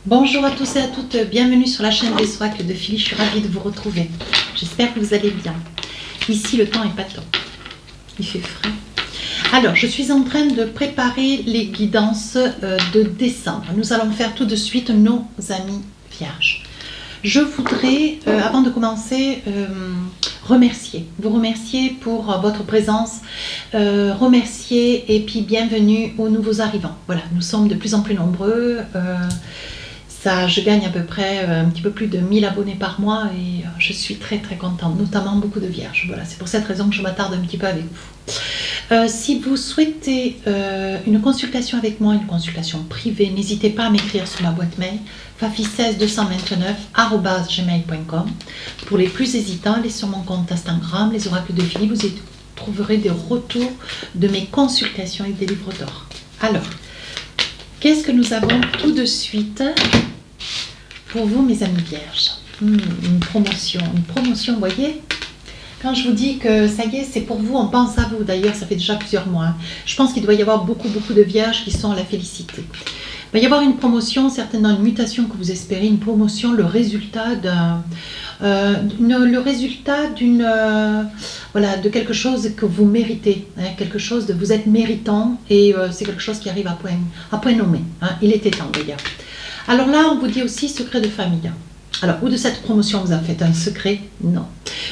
Bonjour à tous et à toutes, bienvenue sur la chaîne des Oracles de Philly, je suis ravie de vous retrouver. J'espère que vous allez bien. Ici, le temps est pas top, il fait frais. Alors, je suis en train de préparer les guidances de décembre. Nous allons faire tout de suite nos amis vierges. Je voudrais, avant de commencer, vous remercier pour votre présence, remercier et puis bienvenue aux nouveaux arrivants. Voilà, nous sommes de plus en plus nombreux. Je gagne à peu près un petit peu plus de 1000 abonnés par mois et je suis très très contente, notamment beaucoup de vierges. Voilà, c'est pour cette raison que je m'attarde un petit peu avec vous. Si vous souhaitez une consultation avec moi, une consultation privée, n'hésitez pas à m'écrire sur ma boîte mail fafi16229@gmail.com. Pour les plus hésitants, allez sur mon compte Instagram, les oracles de Philly, vous y trouverez des retours de mes consultations avec des livres d'or. Alors, qu'est-ce que nous avons tout de suite pour vous, mes amis vierges? Une promotion, vous voyez? Quand je vous dis que ça y est, c'est pour vous, on pense à vous. D'ailleurs, ça fait déjà plusieurs mois. Je pense qu'il doit y avoir beaucoup de vierges qui sont à la félicité. Il va y avoir une promotion, certainement une mutation que vous espérez, une promotion, le résultat de quelque chose que vous méritez, quelque chose de vous êtes méritant et c'est quelque chose qui arrive à point nommé. Il était temps d'ailleurs. Alors là, on vous dit aussi secret de famille. Alors, ou de cette promotion, vous en faites un secret? Non.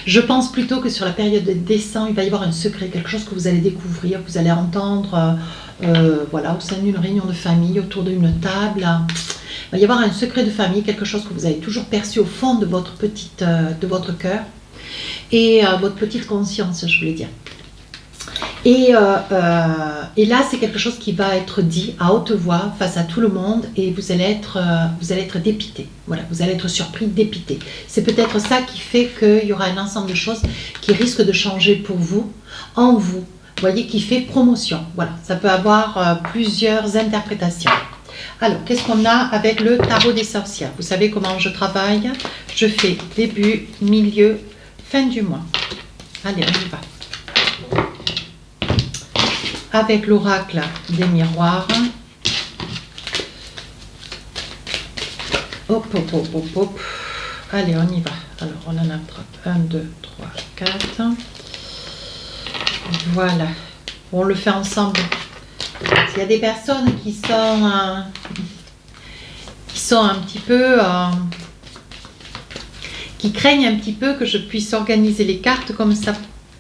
Je pense plutôt que sur la période de décembre, il va y avoir un secret, quelque chose que vous allez découvrir, que vous allez entendre au sein d'une réunion de famille, autour d'une table. Il va y avoir un secret de famille, quelque chose que vous avez toujours perçu au fond de votre cœur et votre petite conscience, je voulais dire. Et là, c'est quelque chose qui va être dit à haute voix face à tout le monde et vous allez être dépité. Voilà, vous allez être surpris, dépité. C'est peut-être ça qui fait qu'il y aura un ensemble de choses qui risquent de changer pour vous, en vous. Vous voyez, qui fait promotion. Voilà, ça peut avoir plusieurs interprétations. Alors, qu'est-ce qu'on a avec le tarot des sorcières? Vous savez comment je travaille? Je fais début, milieu, fin du mois. Allez, on y va. Avec l'oracle des miroirs. Hop, hop, hop, hop, hop. Allez, on y va. Alors, on en attrape 1, 2, 3, 4. Voilà. On le fait ensemble. S'il y a des personnes qui sont un petit peu... qui craignent un petit peu que je puisse organiser les cartes comme ça,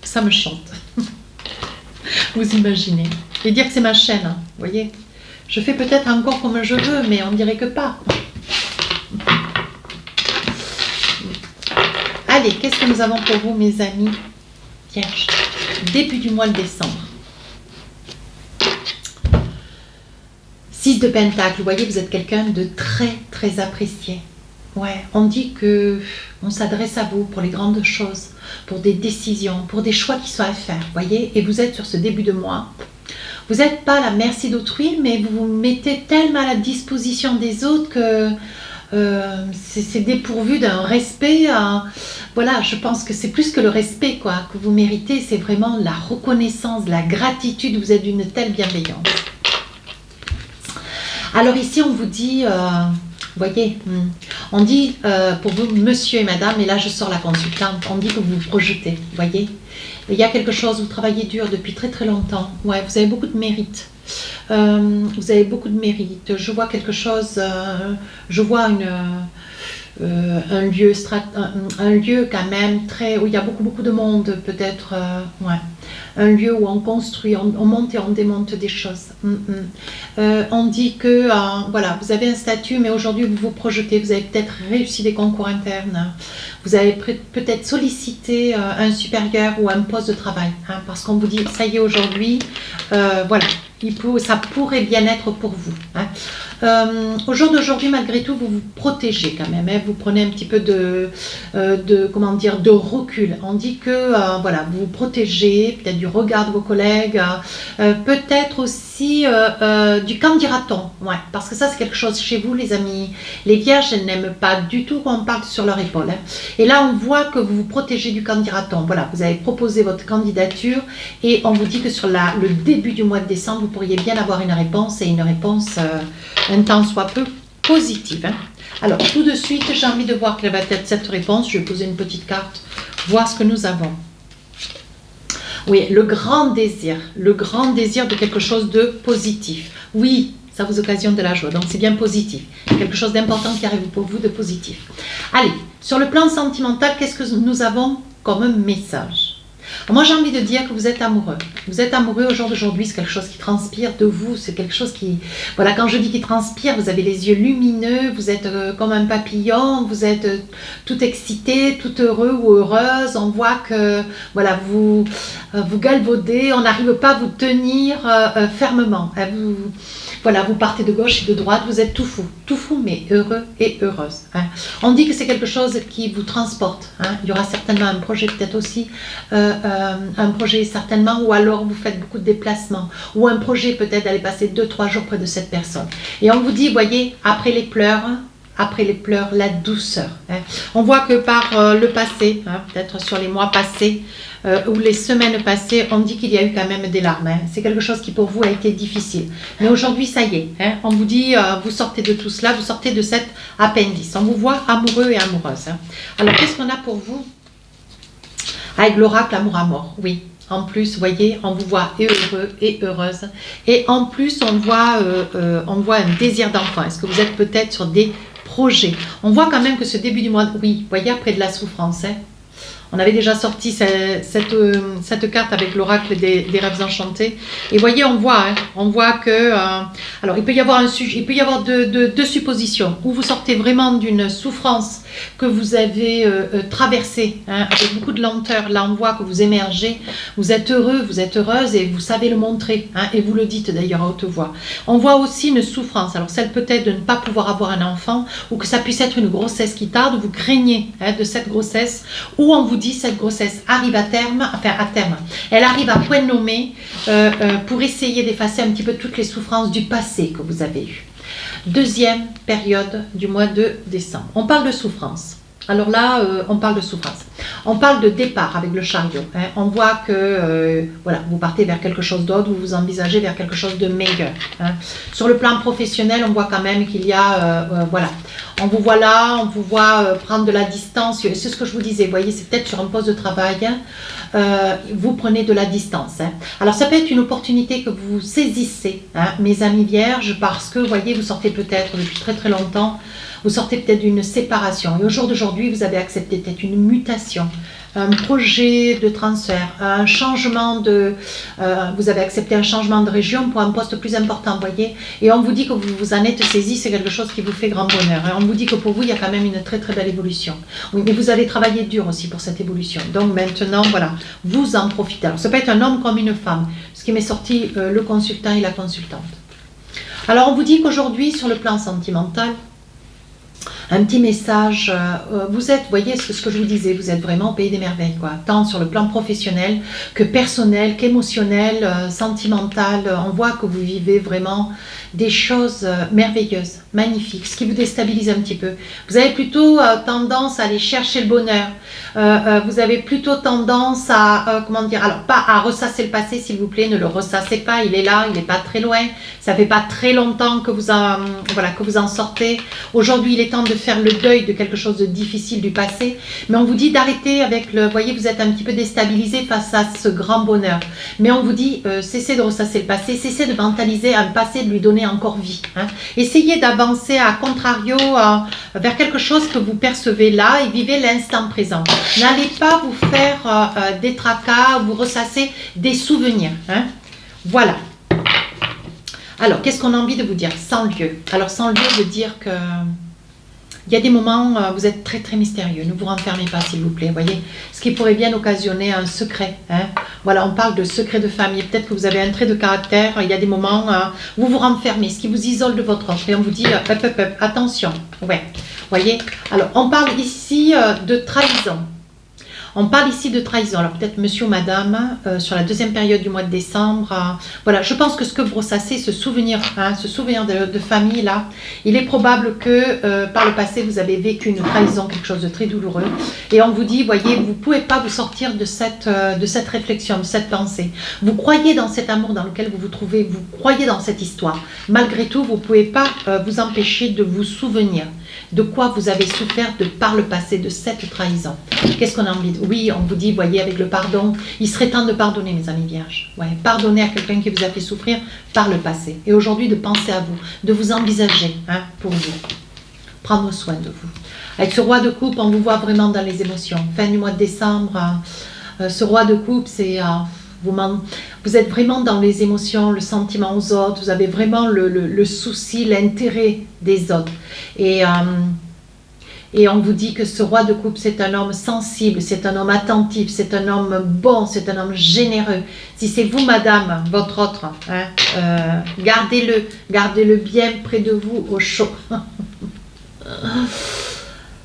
ça me chante. Vous imaginez. Et dire que c'est ma chaîne, vous voyez. Je fais peut-être encore comme je veux, mais on dirait que pas. Allez, qu'est-ce que nous avons pour vous, mes amis vierges? Début du mois de décembre. 6 de Pentacle, vous voyez, vous êtes quelqu'un de très, très apprécié. Ouais, on dit que on s'adresse à vous pour les grandes choses, pour des décisions, pour des choix qui sont à faire, voyez. Et vous êtes sur ce début de mois. Vous n'êtes pas à la merci d'autrui, mais vous vous mettez tellement à la disposition des autres que c'est dépourvu d'un respect. Voilà, je pense que c'est plus que le respect que vous méritez, c'est vraiment la reconnaissance, la gratitude. Vous êtes d'une telle bienveillance. Alors ici, on vous dit... voyez, on dit pour vous, monsieur et madame, et là je sors la consultante, on dit que vous vous projetez, voyez. Il y a quelque chose, vous travaillez dur depuis très très longtemps, ouais, vous avez beaucoup de mérite. Vous avez beaucoup de mérite. Je vois quelque chose, je vois un lieu quand même très, où il y a beaucoup de monde, peut-être, ouais. Un lieu où on construit, on monte et on démonte des choses. On dit que voilà, vous avez un statut, mais aujourd'hui vous vous projetez, vous avez peut-être réussi des concours internes, vous avez peut-être sollicité un supérieur ou un poste de travail, parce qu'on vous dit, ça y est, aujourd'hui, voilà, ça pourrait bien être pour vous. Au jour d'aujourd'hui, malgré tout, vous vous protégez quand même. Vous prenez un petit peu de recul. On dit que voilà, vous vous protégez, peut-être du regard de vos collègues, peut-être aussi du qu'en dira-t-on. Ouais, parce que ça, c'est quelque chose chez vous, les amis. Les vierges, elles n'aiment pas du tout qu'on parle sur leur épaule. Et là, on voit que vous vous protégez du qu'en dira-t-on. Voilà, vous avez proposé votre candidature et on vous dit que sur le début du mois de décembre, vous pourriez bien avoir une réponse et une réponse un temps soit peu positive. Hein. Alors, tout de suite, j'ai envie de voir quelle va être cette réponse. Je vais poser une petite carte, voir ce que nous avons. Oui, le grand désir de quelque chose de positif. Oui, ça vous occasionne de la joie, donc c'est bien positif. Quelque chose d'important qui arrive pour vous de positif. Allez, sur le plan sentimental, qu'est-ce que nous avons comme message? Moi, j'ai envie de dire que vous êtes amoureux. Vous êtes amoureux au jour d'aujourd'hui, c'est quelque chose qui transpire de vous, c'est quelque chose qui... Voilà, quand je dis qu'il transpire, vous avez les yeux lumineux, vous êtes comme un papillon, vous êtes tout excité, tout heureux ou heureuse. On voit que, voilà, vous galvaudez, on n'arrive pas à vous tenir fermement. Voilà, vous partez de gauche et de droite, vous êtes tout fou, mais heureux et heureuse. Hein. On dit que c'est quelque chose qui vous transporte. Hein. Il y aura certainement un projet, peut-être aussi, un projet certainement, ou alors vous faites beaucoup de déplacements, ou un projet peut-être d'aller passer 2-3 jours près de cette personne. Et on vous dit, voyez, après les pleurs, la douceur. Hein. On voit que par le passé, hein, peut-être sur les mois passés, ou les semaines passées, on dit qu'il y a eu quand même des larmes. Hein. C'est quelque chose qui pour vous a été difficile. Mais aujourd'hui, ça y est. Hein. On vous dit, vous sortez de tout cela, vous sortez de cet appendice. On vous voit amoureux et amoureuse. Hein. Alors, qu'est-ce qu'on a pour vous? Avec l'oracle amour à mort, oui. En plus, vous voyez, on vous voit heureux et heureuse. Et en plus, on voit un désir d'enfant. Est-ce que vous êtes peut-être sur des projets? On voit quand même que ce début du mois, oui, vous voyez, après de la souffrance, hein. On avait déjà sorti cette carte avec l'oracle des rêves enchantés. Et voyez, on voit que... alors, il peut y avoir un sujet, il peut y avoir deux suppositions. Où vous sortez vraiment d'une souffrance que vous avez traversée, hein, avec beaucoup de lenteur. Là, on voit que vous émergez. Vous êtes heureux, vous êtes heureuse et vous savez le montrer. Hein, et vous le dites d'ailleurs à haute voix. On voit aussi une souffrance. Alors, celle peut-être de ne pas pouvoir avoir un enfant ou que ça puisse être une grossesse qui tarde. Vous craignez de cette grossesse ou on vous dit cette grossesse arrive à terme, elle arrive à point nommé pour essayer d'effacer un petit peu toutes les souffrances du passé que vous avez eues. Deuxième période du mois de décembre. On parle de souffrance. Alors là, on parle de souffrance. On parle de départ avec le chariot. Hein. On voit que voilà, vous partez vers quelque chose d'autre, vous vous envisagez vers quelque chose de meilleur. Hein. Sur le plan professionnel, on voit quand même qu'il y a... voilà. On vous voit là, on vous voit prendre de la distance. C'est ce que je vous disais. Vous voyez, c'est peut-être sur un poste de travail. Hein. Vous prenez de la distance. Hein. Alors, ça peut être une opportunité que vous saisissez, hein, mes amis vierges, parce que, vous voyez, vous sortez peut-être depuis très très longtemps, vous sortez peut-être d'une séparation. Et au jour d'aujourd'hui, vous avez accepté peut-être une mutation, un projet de transfert, un changement de... vous avez accepté un changement de région pour un poste plus important, vous voyez. Et on vous dit que vous vous en êtes saisi, c'est quelque chose qui vous fait grand bonheur. Et on vous dit que pour vous, il y a quand même une très très belle évolution. Oui, mais vous allez travailler dur aussi pour cette évolution. Donc maintenant, voilà, vous en profitez. Alors, ça peut être un homme comme une femme. Ce qui m'est sorti, le consultant et la consultante. Alors, on vous dit qu'aujourd'hui, sur le plan sentimental, un petit message, vous êtes, vous voyez ce que je vous disais, vous êtes vraiment au pays des merveilles, quoi. Tant sur le plan professionnel que personnel, qu'émotionnel, sentimental. On voit que vous vivez vraiment des choses merveilleuses, magnifiques, ce qui vous déstabilise un petit peu. Vous avez plutôt tendance à aller chercher le bonheur. Vous avez plutôt tendance à, comment dire, alors pas à ressasser le passé, s'il vous plaît, ne le ressassez pas, il est là, il n'est pas très loin. Ça fait pas très longtemps que vous en sortez. Aujourd'hui, il est temps de faire le deuil de quelque chose de difficile du passé, mais on vous dit d'arrêter avec le... Vous voyez, vous êtes un petit peu déstabilisé face à ce grand bonheur, mais on vous dit, cessez de ressasser le passé, cessez de mentaliser un passé, de lui donner encore vie. Hein. Essayez d'avancer à contrario vers quelque chose que vous percevez là et vivez l'instant présent. N'allez pas vous faire des tracas, vous ressasser des souvenirs. Hein. Voilà. Alors, qu'est-ce qu'on a envie de vous dire? Sans lieu. Alors, sans lieu veut dire que... Il y a des moments, vous êtes très très mystérieux. Ne vous renfermez pas, s'il vous plaît. Voyez, ce qui pourrait bien occasionner un secret. Hein. Voilà, on parle de secret de famille. Peut-être que vous avez un trait de caractère. Il y a des moments où vous vous renfermez, ce qui vous isole de votre autre. Et on vous dit, attention. Ouais. Voyez. Alors, on parle ici de trahison. On parle ici de trahison. Alors peut-être monsieur ou madame, sur la deuxième période du mois de décembre. Voilà, je pense que ce que vous ressassez, ce souvenir de famille là, il est probable que par le passé, vous avez vécu une trahison, quelque chose de très douloureux. Et on vous dit, voyez, vous ne pouvez pas vous sortir de cette réflexion, de cette pensée. Vous croyez dans cet amour dans lequel vous vous trouvez, vous croyez dans cette histoire. Malgré tout, vous ne pouvez pas vous empêcher de vous souvenir de quoi vous avez souffert par le passé, de cette trahison. Qu'est-ce qu'on a envie de... Oui, on vous dit, voyez, avec le pardon, il serait temps de pardonner, mes amis vierges. Ouais, pardonner à quelqu'un qui vous a fait souffrir par le passé. Et aujourd'hui, de penser à vous, de vous envisager pour vous. Prendre soin de vous. Avec ce roi de coupe, on vous voit vraiment dans les émotions. Fin du mois de décembre, ce roi de coupe, c'est... Vous êtes vraiment dans les émotions, le sentiment aux autres, vous avez vraiment le souci, l'intérêt des autres. Et on vous dit que ce roi de coupe, c'est un homme sensible, c'est un homme attentif, c'est un homme bon, c'est un homme généreux. Si c'est vous, madame, votre autre, gardez-le bien près de vous, au chaud.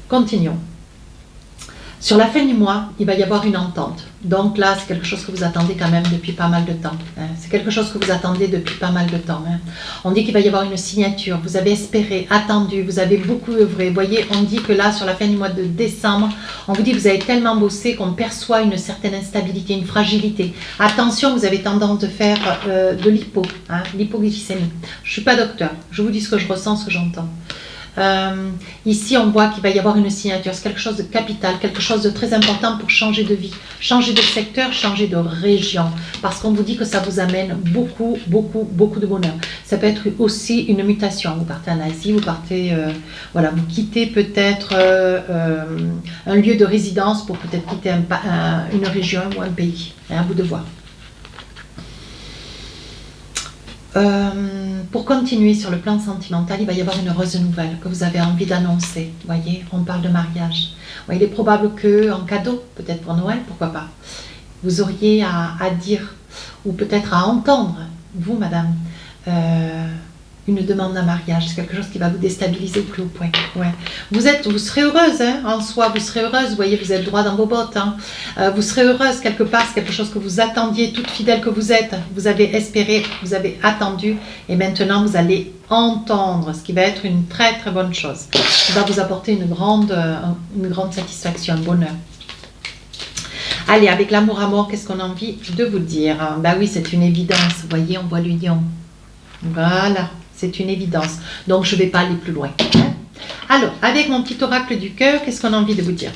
Continuons. Sur la fin du mois, il va y avoir une entente. Donc là, c'est quelque chose que vous attendez quand même depuis pas mal de temps. C'est quelque chose que vous attendez depuis pas mal de temps. On dit qu'il va y avoir une signature. Vous avez espéré, attendu, vous avez beaucoup œuvré. Vous voyez, on dit que là, sur la fin du mois de décembre, on vous dit que vous avez tellement bossé qu'on perçoit une certaine instabilité, une fragilité. Attention, vous avez tendance de faire de l'hypoglycémie. Je ne suis pas docteur. Je vous dis ce que je ressens, ce que j'entends. Ici on voit qu'il va y avoir une signature, c'est quelque chose de capital, quelque chose de très important pour changer de vie, changer de secteur, changer de région, parce qu'on vous dit que ça vous amène beaucoup de bonheur. Ça peut être aussi une mutation, vous partez en Asie, vous partez, voilà, vous quittez peut-être un lieu de résidence pour peut-être quitter une région ou un pays, à vous de voir. Pour continuer sur le plan sentimental, il va y avoir une heureuse nouvelle que vous avez envie d'annoncer. Vous voyez, on parle de mariage. Il est probable qu'en cadeau, peut-être pour Noël, pourquoi pas, vous auriez à dire, ou peut-être à entendre, vous madame, une demande en mariage. C'est quelque chose qui va vous déstabiliser au plus haut point. Ouais. Vous serez heureuse en soi, vous serez heureuse, vous voyez, vous êtes droit dans vos bottes. Vous serez heureuse quelque part, c'est quelque chose que vous attendiez, toute fidèle que vous êtes. Vous avez espéré, vous avez attendu, et maintenant vous allez entendre, ce qui va être une très très bonne chose. Qui va vous apporter une grande satisfaction, un bonheur. Allez, avec l'amour à mort, qu'est-ce qu'on a envie de vous dire? Bah oui, c'est une évidence, vous voyez, on voit le lion. Voilà. C'est une évidence. Donc, je ne vais pas aller plus loin. Alors, avec mon petit oracle du cœur, qu'est-ce qu'on a envie de vous dire?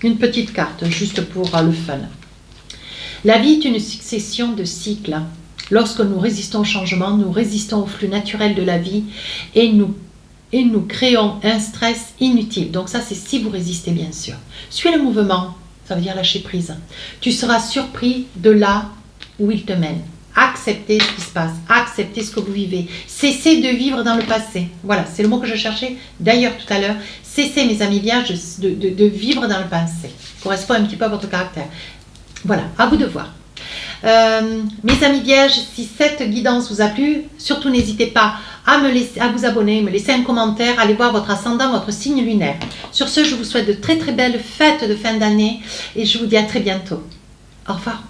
Une petite carte, juste pour le fun. La vie est une succession de cycles. Lorsque nous résistons au changement, nous résistons au flux naturel de la vie et nous créons un stress inutile. Donc ça, c'est si vous résistez, bien sûr. Suis le mouvement, ça veut dire lâcher prise. Tu seras surpris de là où il te mène. Acceptez ce qui se passe, acceptez ce que vous vivez, cessez de vivre dans le passé. Voilà, c'est le mot que je cherchais d'ailleurs tout à l'heure. Cessez, mes amis vierges, de vivre dans le passé. Correspond un petit peu à votre caractère. Voilà, à vous de voir. Mes amis vierges, si cette guidance vous a plu, surtout n'hésitez pas à vous abonner, me laisser un commentaire, allez voir votre ascendant, votre signe lunaire. Sur ce, je vous souhaite de très très belles fêtes de fin d'année et je vous dis à très bientôt. Au revoir.